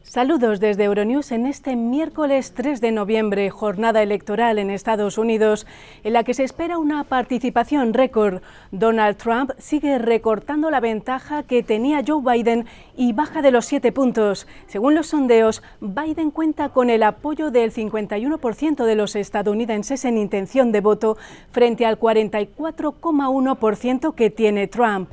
Saludos desde Euronews en este miércoles 3 de noviembre, jornada electoral en Estados Unidos, en la que se espera una participación récord. Donald Trump sigue recortando la ventaja que tenía Joe Biden y baja de los 7 puntos. Según los sondeos, Biden cuenta con el apoyo del 51% de los estadounidenses en intención de voto frente al 44,1% que tiene Trump.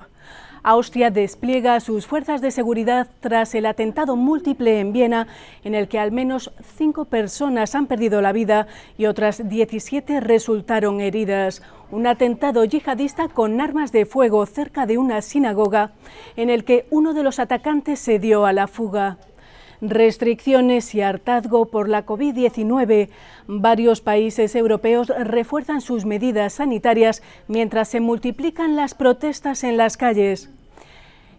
Austria despliega sus fuerzas de seguridad tras el atentado múltiple en Viena, en el que al menos 5 personas han perdido la vida y otras 17 resultaron heridas. Un atentado yihadista con armas de fuego cerca de una sinagoga, en el que uno de los atacantes se dio a la fuga. Restricciones y hartazgo por la COVID-19. Varios países europeos refuerzan sus medidas sanitarias mientras se multiplican las protestas en las calles.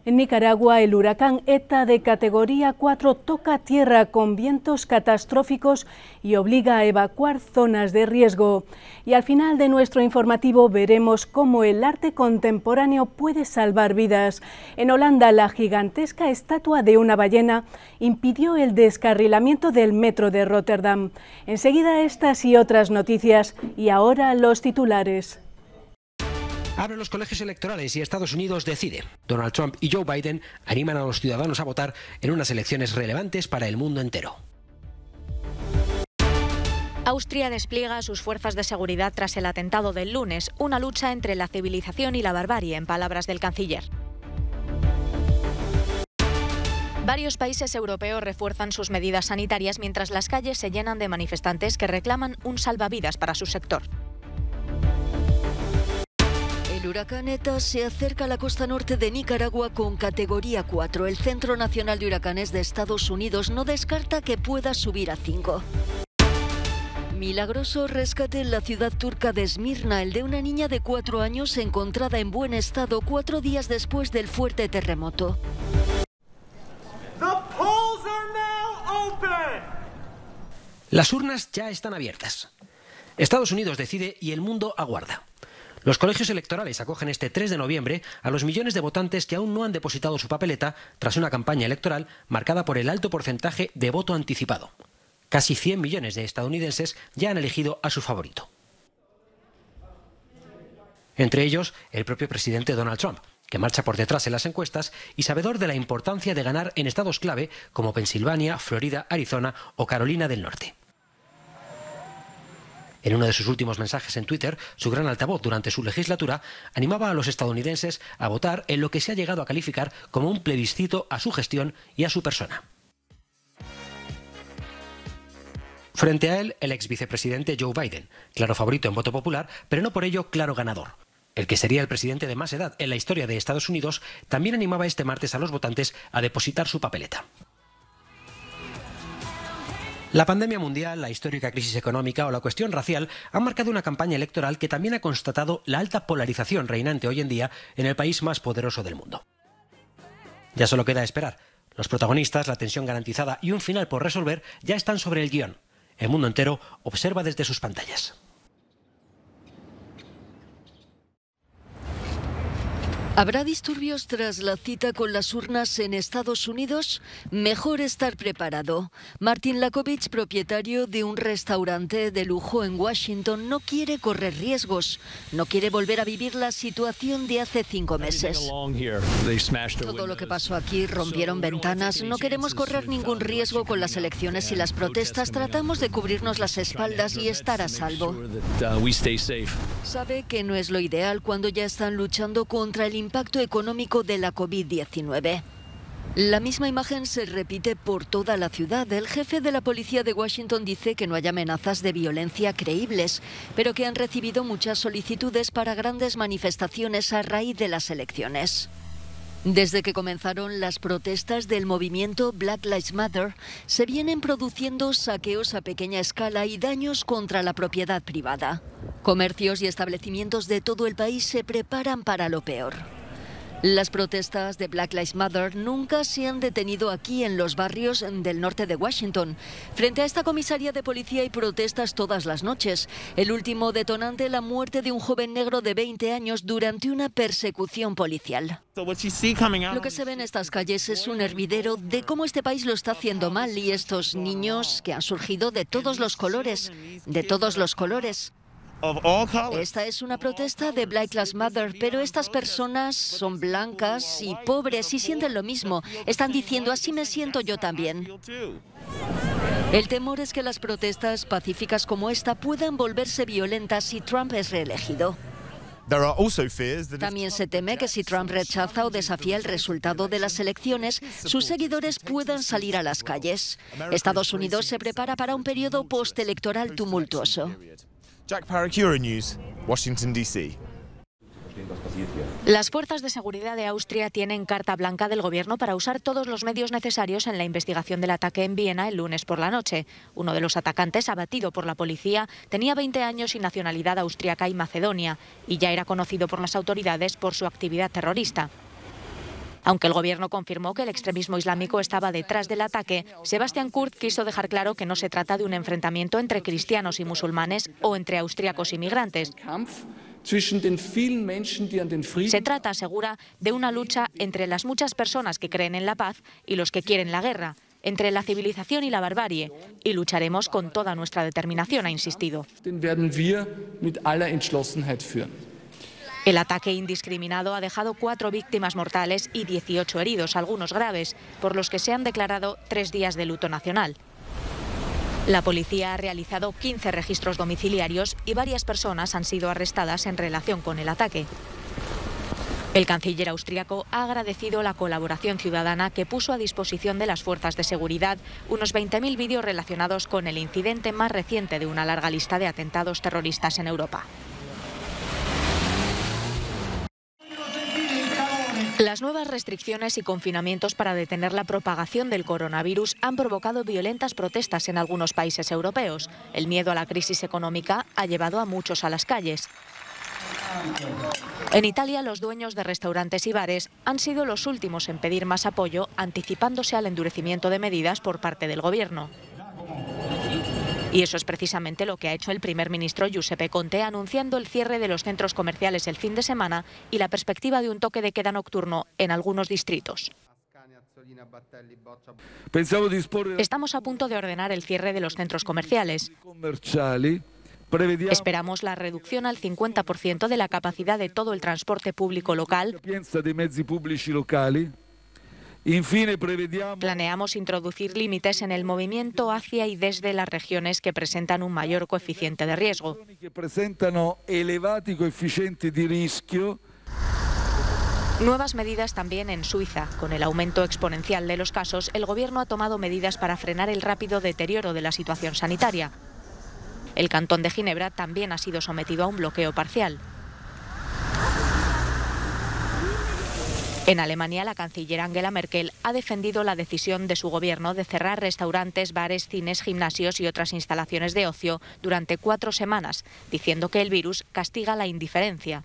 En Nicaragua, el huracán ETA de categoría 4 toca tierra con vientos catastróficos y obliga a evacuar zonas de riesgo. Y al final de nuestro informativo veremos cómo el arte contemporáneo puede salvar vidas. En Holanda, la gigantesca estatua de una ballena impidió el descarrilamiento del metro de Rotterdam. Enseguida estas y otras noticias, y ahora los titulares. Abren los colegios electorales y Estados Unidos decide. Donald Trump y Joe Biden animan a los ciudadanos a votar en unas elecciones relevantes para el mundo entero. Austria despliega sus fuerzas de seguridad tras el atentado del lunes, una lucha entre la civilización y la barbarie, en palabras del canciller. Varios países europeos refuerzan sus medidas sanitarias mientras las calles se llenan de manifestantes que reclaman un salvavidas para su sector. El huracán ETA se acerca a la costa norte de Nicaragua con categoría 4. El Centro Nacional de Huracanes de Estados Unidos no descarta que pueda subir a 5. Milagroso rescate en la ciudad turca de Esmirna, el de una niña de 4 años encontrada en buen estado 4 días después del fuerte terremoto. Las urnas ya están abiertas. Estados Unidos decide y el mundo aguarda. Los colegios electorales acogen este 3 de noviembre a los millones de votantes que aún no han depositado su papeleta tras una campaña electoral marcada por el alto porcentaje de voto anticipado. Casi 100 millones de estadounidenses ya han elegido a su favorito. Entre ellos, el propio presidente Donald Trump, que marcha por detrás en las encuestas y sabedor de la importancia de ganar en estados clave como Pensilvania, Florida, Arizona o Carolina del Norte. En uno de sus últimos mensajes en Twitter, su gran altavoz durante su legislatura animaba a los estadounidenses a votar en lo que se ha llegado a calificar como un plebiscito a su gestión y a su persona. Frente a él, el ex vicepresidente Joe Biden, claro favorito en voto popular, pero no por ello claro ganador. El que sería el presidente de más edad en la historia de Estados Unidos también animaba este martes a los votantes a depositar su papeleta. La pandemia mundial, la histórica crisis económica o la cuestión racial han marcado una campaña electoral que también ha constatado la alta polarización reinante hoy en día en el país más poderoso del mundo. Ya solo queda esperar. Los protagonistas, la tensión garantizada y un final por resolver ya están sobre el guión. El mundo entero observa desde sus pantallas. ¿Habrá disturbios tras la cita con las urnas en Estados Unidos? Mejor estar preparado. Martin Lakovich, propietario de un restaurante de lujo en Washington, no quiere correr riesgos. No quiere volver a vivir la situación de hace 5 meses. Todo lo que pasó aquí, rompieron ventanas. No queremos correr ningún riesgo con las elecciones y las protestas. Tratamos de cubrirnos las espaldas y estar a salvo. Sabe que no es lo ideal cuando ya están luchando contra el impacto económico de la COVID-19. La misma imagen se repite por toda la ciudad. El jefe de la policía de Washington dice que no hay amenazas de violencia creíbles, pero que han recibido muchas solicitudes para grandes manifestaciones a raíz de las elecciones. Desde que comenzaron las protestas del movimiento Black Lives Matter, se vienen produciendo saqueos a pequeña escala y daños contra la propiedad privada. Comercios y establecimientos de todo el país se preparan para lo peor. Las protestas de Black Lives Matter nunca se han detenido aquí en los barrios del norte de Washington. Frente a esta comisaría de policía hay protestas todas las noches. El último detonante, la muerte de un joven negro de 20 años durante una persecución policial. Lo que se ve en estas calles es un hervidero de cómo este país lo está haciendo mal, y estos niños que han surgido de todos los colores, de todos los colores. Esta es una protesta de Black Lives Matter, pero estas personas son blancas y pobres y sienten lo mismo. Están diciendo, así me siento yo también. El temor es que las protestas pacíficas como esta puedan volverse violentas si Trump es reelegido. También se teme que si Trump rechaza o desafía el resultado de las elecciones, sus seguidores puedan salir a las calles. Estados Unidos se prepara para un periodo postelectoral tumultuoso. Jack Parrick, Euronews, Washington, D.C. Las fuerzas de seguridad de Austria tienen carta blanca del gobierno para usar todos los medios necesarios en la investigación del ataque en Viena el lunes por la noche. Uno de los atacantes, abatido por la policía, tenía 20 años y nacionalidad austriaca y macedonia, y ya era conocido por las autoridades por su actividad terrorista. Aunque el gobierno confirmó que el extremismo islámico estaba detrás del ataque, Sebastian Kurz quiso dejar claro que no se trata de un enfrentamiento entre cristianos y musulmanes o entre austríacos y migrantes. Se trata, asegura, de una lucha entre las muchas personas que creen en la paz y los que quieren la guerra, entre la civilización y la barbarie, y lucharemos con toda nuestra determinación, ha insistido. El ataque indiscriminado ha dejado 4 víctimas mortales y 18 heridos, algunos graves, por los que se han declarado 3 días de luto nacional. La policía ha realizado 15 registros domiciliarios y varias personas han sido arrestadas en relación con el ataque. El canciller austríaco ha agradecido la colaboración ciudadana que puso a disposición de las fuerzas de seguridad unos 20.000 vídeos relacionados con el incidente más reciente de una larga lista de atentados terroristas en Europa. Las nuevas restricciones y confinamientos para detener la propagación del coronavirus han provocado violentas protestas en algunos países europeos. El miedo a la crisis económica ha llevado a muchos a las calles. En Italia, los dueños de restaurantes y bares han sido los últimos en pedir más apoyo, anticipándose al endurecimiento de medidas por parte del gobierno. Y eso es precisamente lo que ha hecho el primer ministro Giuseppe Conte, anunciando el cierre de los centros comerciales el fin de semana y la perspectiva de un toque de queda nocturno en algunos distritos. Estamos a punto de ordenar el cierre de los centros comerciales. Esperamos la reducción al 50% de la capacidad de todo el transporte público local. Planeamos introducir límites en el movimiento hacia y desde las regiones que presentan un mayor coeficiente de riesgo. Nuevas medidas también en Suiza. Con el aumento exponencial de los casos, el gobierno ha tomado medidas para frenar el rápido deterioro de la situación sanitaria. El cantón de Ginebra también ha sido sometido a un bloqueo parcial. En Alemania, la canciller Angela Merkel ha defendido la decisión de su gobierno de cerrar restaurantes, bares, cines, gimnasios y otras instalaciones de ocio durante 4 semanas, diciendo que el virus castiga la indiferencia.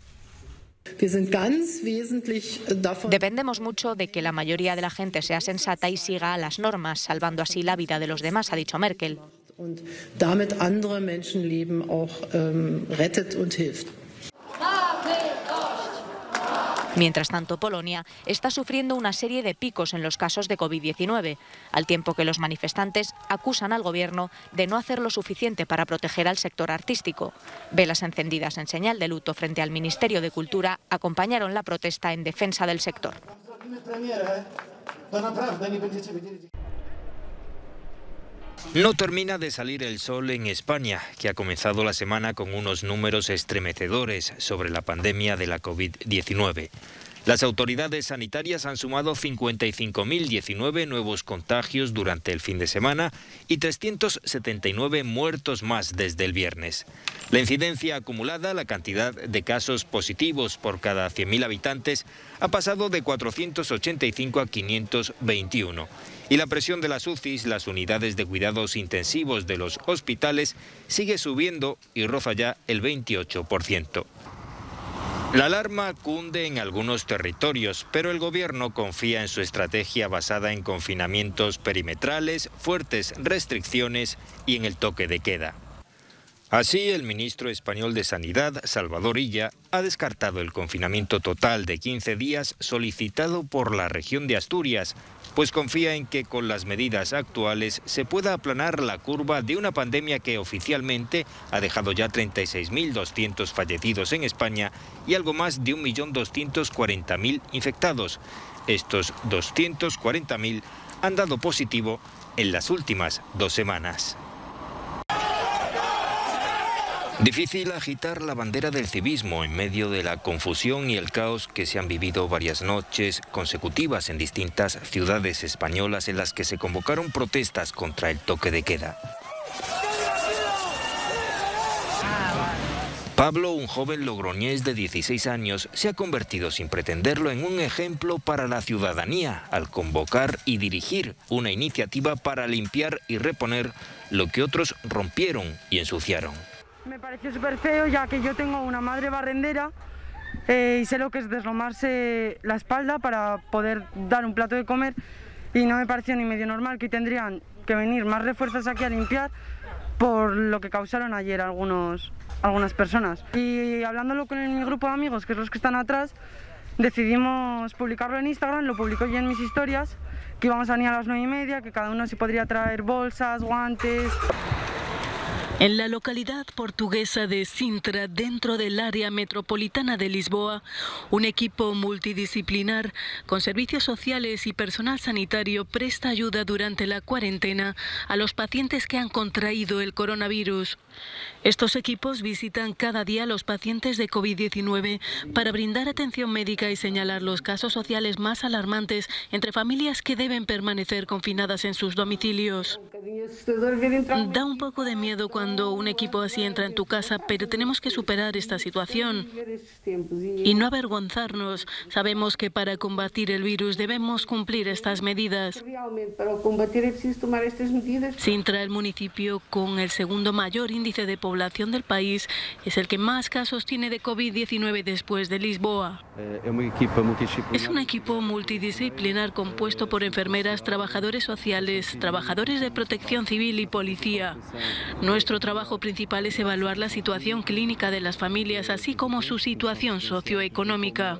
Dependemos mucho de que la mayoría de la gente sea sensata y siga a las normas, salvando así la vida de los demás, ha dicho Merkel. Mientras tanto, Polonia está sufriendo una serie de picos en los casos de COVID-19, al tiempo que los manifestantes acusan al gobierno de no hacer lo suficiente para proteger al sector artístico. Velas encendidas en señal de luto frente al Ministerio de Cultura acompañaron la protesta en defensa del sector. No termina de salir el sol en España, que ha comenzado la semana con unos números estremecedores sobre la pandemia de la COVID-19. Las autoridades sanitarias han sumado 55.019 nuevos contagios durante el fin de semana y 379 muertos más desde el viernes. La incidencia acumulada, la cantidad de casos positivos por cada 100.000 habitantes, ha pasado de 485 a 521. Y la presión de las UCIs, las unidades de cuidados intensivos de los hospitales, sigue subiendo y roza ya el 28%. La alarma cunde en algunos territorios, pero el gobierno confía en su estrategia basada en confinamientos perimetrales, fuertes restricciones y en el toque de queda. Así, el ministro español de Sanidad, Salvador Illa, ha descartado el confinamiento total de 15 días solicitado por la región de Asturias, pues confía en que con las medidas actuales se pueda aplanar la curva de una pandemia que oficialmente ha dejado ya 36.200 fallecidos en España y algo más de 1.240.000 infectados. Estos 240.000 han dado positivo en las últimas 2 semanas. Difícil agitar la bandera del civismo en medio de la confusión y el caos que se han vivido varias noches consecutivas en distintas ciudades españolas en las que se convocaron protestas contra el toque de queda. Pablo, un joven logroñés de 16 años, se ha convertido sin pretenderlo en un ejemplo para la ciudadanía al convocar y dirigir una iniciativa para limpiar y reponer lo que otros rompieron y ensuciaron. Me pareció súper feo, ya que yo tengo una madre barrendera y sé lo que es deslomarse la espalda para poder dar un plato de comer, y no me pareció ni medio normal que tendrían que venir más refuerzos aquí a limpiar por lo que causaron ayer algunas personas. Y hablándolo con mi grupo de amigos, que es los que están atrás, decidimos publicarlo en Instagram, lo publico yo en mis historias, que íbamos a venir a las 9:30, que cada uno se podría traer bolsas, guantes. En la localidad portuguesa de Sintra, dentro del área metropolitana de Lisboa, un equipo multidisciplinar con servicios sociales y personal sanitario presta ayuda durante la cuarentena a los pacientes que han contraído el coronavirus. Estos equipos visitan cada día a los pacientes de COVID-19 para brindar atención médica y señalar los casos sociales más alarmantes entre familias que deben permanecer confinadas en sus domicilios. Da un poco de miedo cuando un equipo así entra en tu casa, pero tenemos que superar esta situación y no avergonzarnos. Sabemos que para combatir el virus debemos cumplir estas medidas. Sintra, el municipio con el segundo mayor índice de población del país, es el que más casos tiene de COVID-19 después de Lisboa. Es un equipo multidisciplinar compuesto por enfermeras, trabajadores sociales, trabajadores de protección civil y policía. Nuestro trabajo principal es evaluar la situación clínica de las familias, así como su situación socioeconómica.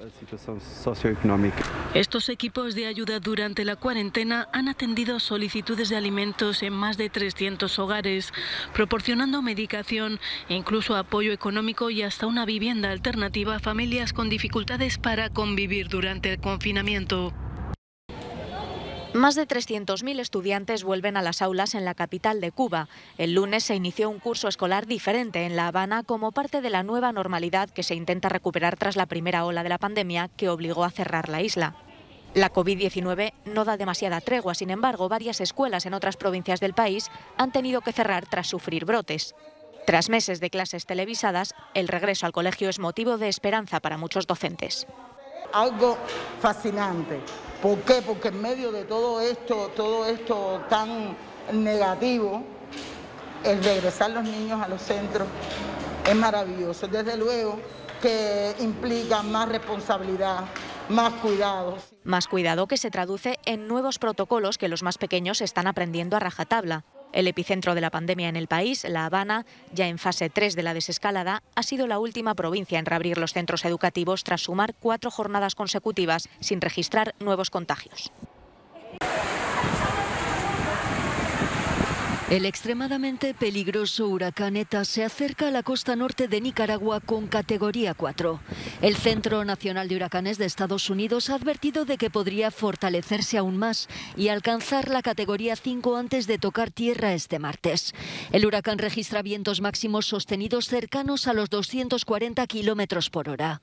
Estos equipos de ayuda durante la cuarentena han atendido solicitudes de alimentos en más de 300 hogares, proporcionando medicación e incluso apoyo económico y hasta una vivienda alternativa a familias con dificultades para convivir durante el confinamiento. Más de 300.000 estudiantes vuelven a las aulas en la capital de Cuba. El lunes se inició un curso escolar diferente en La Habana como parte de la nueva normalidad que se intenta recuperar tras la primera ola de la pandemia que obligó a cerrar la isla. La COVID-19 no da demasiada tregua, sin embargo, varias escuelas en otras provincias del país han tenido que cerrar tras sufrir brotes. Tras meses de clases televisadas, el regreso al colegio es motivo de esperanza para muchos docentes. Algo fascinante. ¿Por qué? Porque en medio de todo esto tan negativo, el regresar los niños a los centros es maravilloso. Desde luego que implica más responsabilidad, más cuidado. Más cuidado que se traduce en nuevos protocolos que los más pequeños están aprendiendo a rajatabla. El epicentro de la pandemia en el país, La Habana, ya en fase 3 de la desescalada, ha sido la última provincia en reabrir los centros educativos tras sumar 4 jornadas consecutivas sin registrar nuevos contagios. El extremadamente peligroso huracán ETA se acerca a la costa norte de Nicaragua con categoría 4. El Centro Nacional de Huracanes de Estados Unidos ha advertido de que podría fortalecerse aún más y alcanzar la categoría 5 antes de tocar tierra este martes. El huracán registra vientos máximos sostenidos cercanos a los 240 kilómetros por hora.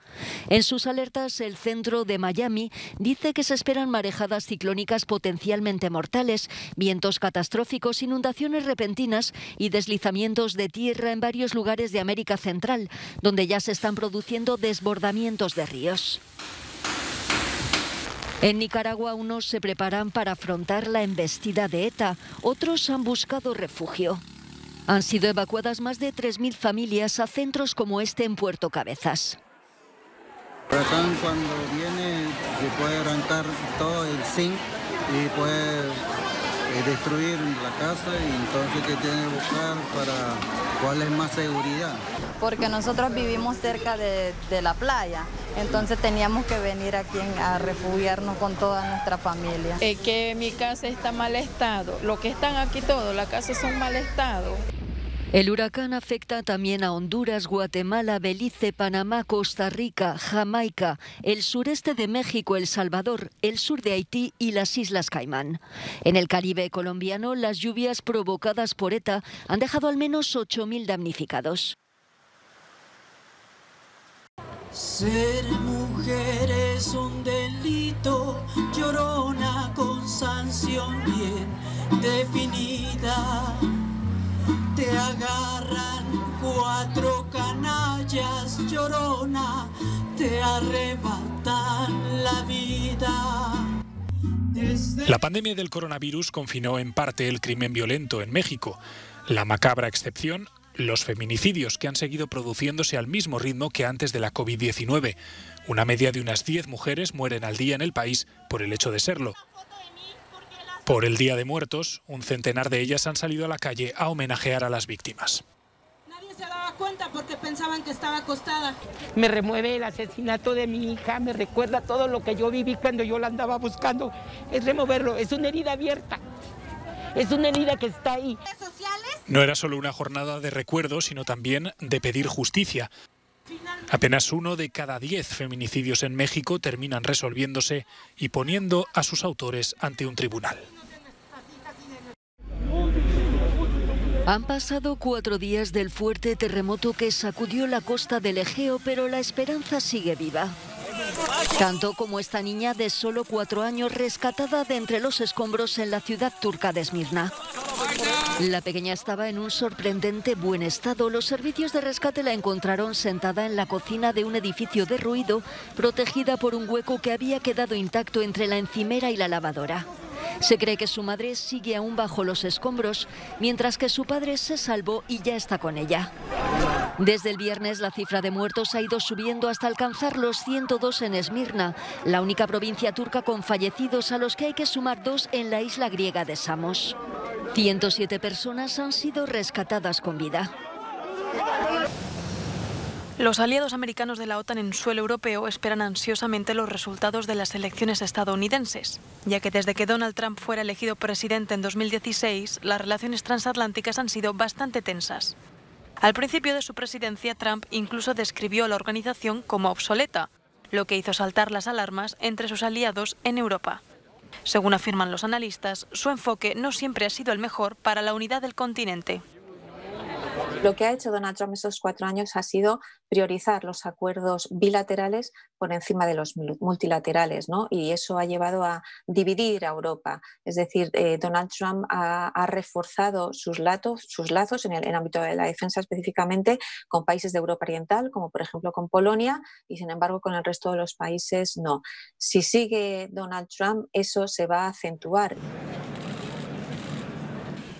En sus alertas, el centro de Miami dice que se esperan marejadas ciclónicas potencialmente mortales, vientos catastróficos, inundaciones repentinas y deslizamientos de tierra en varios lugares de América Central, donde ya se están produciendo desbordamientos de ríos. En Nicaragua, unos se preparan para afrontar la embestida de ETA, otros han buscado refugio. Han sido evacuadas más de 3.000 familias a centros como este en Puerto Cabezas. Huracán cuando viene se puede arrancar todo el zinc y puede destruir la casa, y entonces ¿qué tiene que buscar para cuál es más seguridad? Porque nosotros vivimos cerca de la playa, entonces teníamos que venir aquí a refugiarnos con toda nuestra familia. Que mi casa está en mal estado, lo que están aquí todos, la casa está en mal estado. El huracán afecta también a Honduras, Guatemala, Belice, Panamá, Costa Rica, Jamaica, el sureste de México, El Salvador, el sur de Haití y las Islas Caimán. En el Caribe colombiano, las lluvias provocadas por ETA han dejado al menos 8.000 damnificados. Ser mujer es un delito, Llorona, con sanción bien definida. Te agarran 4 canallas, Llorona, te arrebatan la vida. La pandemia del coronavirus confinó en parte el crimen violento en México. La macabra excepción, los feminicidios, que han seguido produciéndose al mismo ritmo que antes de la COVID-19. Una media de unas 10 mujeres mueren al día en el país por el hecho de serlo. Por el Día de Muertos, un centenar de ellas han salido a la calle a homenajear a las víctimas. Nadie se daba cuenta porque pensaban que estaba acostada. Me remueve el asesinato de mi hija, me recuerda todo lo que yo viví cuando yo la andaba buscando. Es removerlo, es una herida abierta, es una herida que está ahí. No era solo una jornada de recuerdo, sino también de pedir justicia. Apenas 1 de cada 10 feminicidios en México terminan resolviéndose y poniendo a sus autores ante un tribunal. Han pasado 4 días del fuerte terremoto que sacudió la costa del Egeo, pero la esperanza sigue viva. Tanto como esta niña de solo 4 años rescatada de entre los escombros en la ciudad turca de Esmirna. La pequeña estaba en un sorprendente buen estado. Los servicios de rescate la encontraron sentada en la cocina de un edificio derruido, protegida por un hueco que había quedado intacto entre la encimera y la lavadora. Se cree que su madre sigue aún bajo los escombros, mientras que su padre se salvó y ya está con ella. Desde el viernes la cifra de muertos ha ido subiendo hasta alcanzar los 102 en Esmirna, la única provincia turca con fallecidos, a los que hay que sumar 2 en la isla griega de Samos. 107 personas han sido rescatadas con vida. Los aliados americanos de la OTAN en suelo europeo esperan ansiosamente los resultados de las elecciones estadounidenses, ya que desde que Donald Trump fuera elegido presidente en 2016, las relaciones transatlánticas han sido bastante tensas. Al principio de su presidencia, Trump incluso describió a la organización como obsoleta, lo que hizo saltar las alarmas entre sus aliados en Europa. Según afirman los analistas, su enfoque no siempre ha sido el mejor para la unidad del continente. Lo que ha hecho Donald Trump estos 4 años ha sido priorizar los acuerdos bilaterales por encima de los multilaterales, ¿no? Y eso ha llevado a dividir a Europa. Es decir, Donald Trump ha reforzado sus lazos en el ámbito de la defensa, específicamente con países de Europa Oriental, como por ejemplo con Polonia, y sin embargo con el resto de los países no. Si sigue Donald Trump, eso se va a acentuar.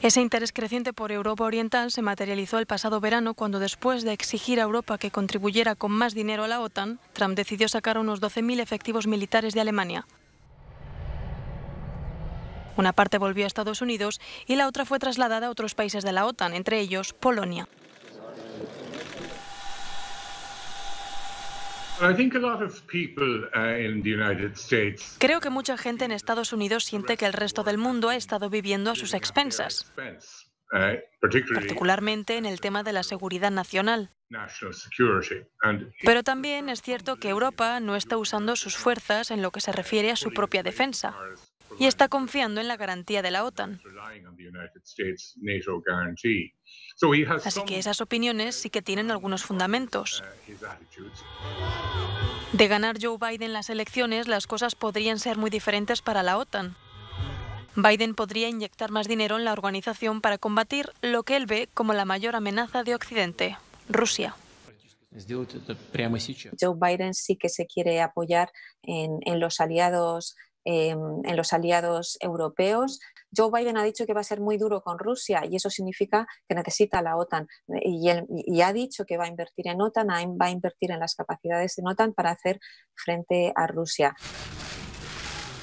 Ese interés creciente por Europa Oriental se materializó el pasado verano cuando, después de exigir a Europa que contribuyera con más dinero a la OTAN, Trump decidió sacar unos 12.000 efectivos militares de Alemania. Una parte volvió a Estados Unidos y la otra fue trasladada a otros países de la OTAN, entre ellos Polonia. Creo que mucha gente en Estados Unidos siente que el resto del mundo ha estado viviendo a sus expensas, particularmente en el tema de la seguridad nacional. Pero también es cierto que Europa no está usando sus fuerzas en lo que se refiere a su propia defensa y está confiando en la garantía de la OTAN. Así que esas opiniones sí que tienen algunos fundamentos. De ganar Joe Biden las elecciones, las cosas podrían ser muy diferentes para la OTAN. Biden podría inyectar más dinero en la organización para combatir lo que él ve como la mayor amenaza de Occidente, Rusia. Joe Biden sí que se quiere apoyar en los aliados europeos. Joe Biden ha dicho que va a ser muy duro con Rusia y eso significa que necesita la OTAN y ha dicho que va a invertir en OTAN, va a invertir en las capacidades de OTAN para hacer frente a Rusia.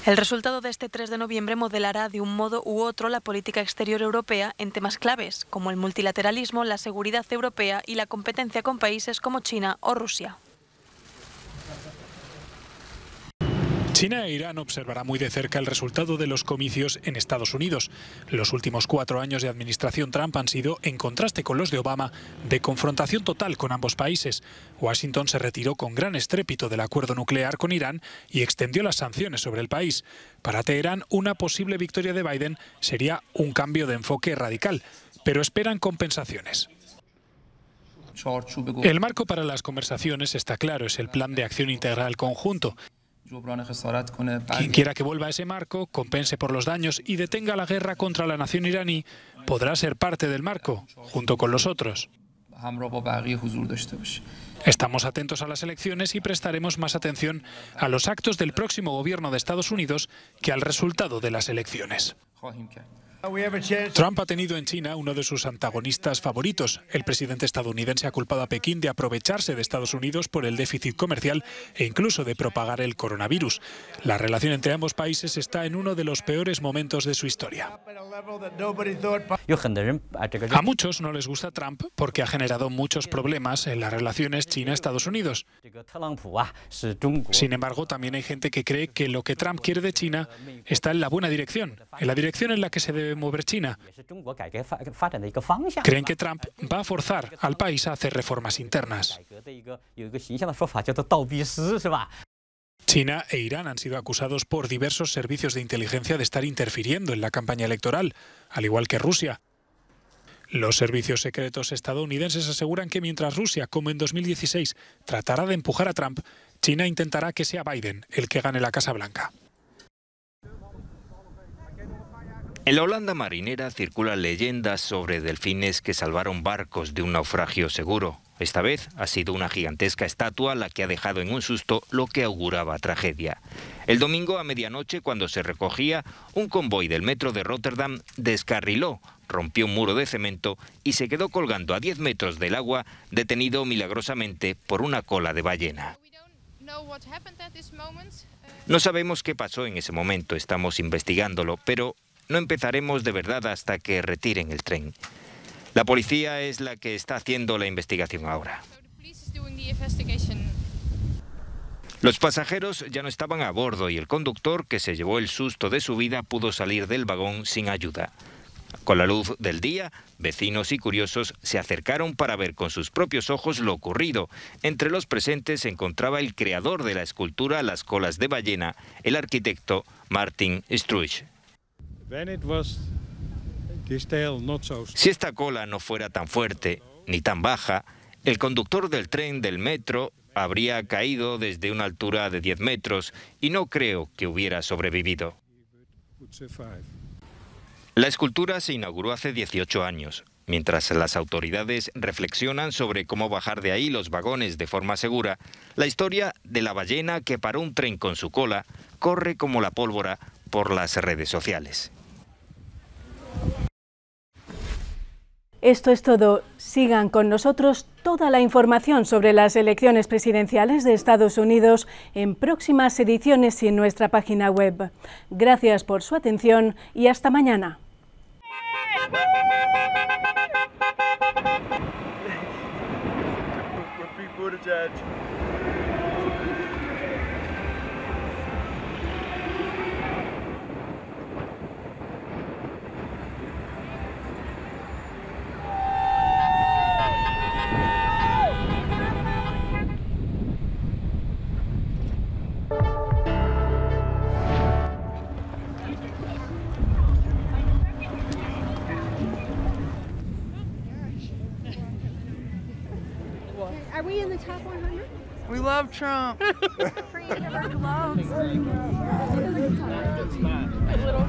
El resultado de este 3 de noviembre modelará de un modo u otro la política exterior europea en temas claves, como el multilateralismo, la seguridad europea y la competencia con países como China o Rusia. China e Irán observarán muy de cerca el resultado de los comicios en Estados Unidos. Los últimos 4 años de administración Trump han sido, en contraste con los de Obama, de confrontación total con ambos países. Washington se retiró con gran estrépito del acuerdo nuclear con Irán y extendió las sanciones sobre el país. Para Teherán, una posible victoria de Biden sería un cambio de enfoque radical, pero esperan compensaciones. El marco para las conversaciones está claro, es el Plan de Acción Integral Conjunto. Quien quiera que vuelva a ese marco, compense por los daños y detenga la guerra contra la nación iraní, podrá ser parte del marco, junto con los otros. Estamos atentos a las elecciones y prestaremos más atención a los actos del próximo gobierno de Estados Unidos que al resultado de las elecciones. Trump ha tenido en China uno de sus antagonistas favoritos. El presidente estadounidense ha culpado a Pekín de aprovecharse de Estados Unidos por el déficit comercial e incluso de propagar el coronavirus. La relación entre ambos países está en uno de los peores momentos de su historia. A muchos no les gusta Trump porque ha generado muchos problemas en las relaciones China-Estados Unidos. Sin embargo, también hay gente que cree que lo que Trump quiere de China está en la buena dirección, en la dirección en la que se debe mover China. Creen que Trump va a forzar al país a hacer reformas internas. China e Irán han sido acusados por diversos servicios de inteligencia de estar interfiriendo en la campaña electoral, al igual que Rusia. Los servicios secretos estadounidenses aseguran que mientras Rusia, como en 2016, tratará de empujar a Trump, China intentará que sea Biden el que gane la Casa Blanca. En la Holanda marinera circulan leyendas sobre delfines que salvaron barcos de un naufragio seguro. Esta vez ha sido una gigantesca estatua la que ha dejado en un susto lo que auguraba tragedia. El domingo a medianoche, cuando se recogía, un convoy del metro de Rotterdam descarriló, rompió un muro de cemento y se quedó colgando a 10 metros del agua, detenido milagrosamente por una cola de ballena. No sabemos qué pasó en ese momento, estamos investigándolo, pero no empezaremos de verdad hasta que retiren el tren. La policía es la que está haciendo la investigación ahora. Los pasajeros ya no estaban a bordo y el conductor, que se llevó el susto de su vida, pudo salir del vagón sin ayuda. Con la luz del día, vecinos y curiosos se acercaron para ver con sus propios ojos lo ocurrido. Entre los presentes se encontraba el creador de la escultura Las colas de ballena, el arquitecto Martin Struijs. Si esta cola no fuera tan fuerte ni tan baja, el conductor del tren del metro habría caído desde una altura de 10 metros y no creo que hubiera sobrevivido. La escultura se inauguró hace 18 años. Mientras las autoridades reflexionan sobre cómo bajar de ahí los vagones de forma segura, la historia de la ballena que paró un tren con su cola corre como la pólvora por las redes sociales. Esto es todo. Sigan con nosotros toda la información sobre las elecciones presidenciales de Estados Unidos en próximas ediciones y en nuestra página web. Gracias por su atención y hasta mañana. Are we in the top 100? We love Trump. Free gloves. A little.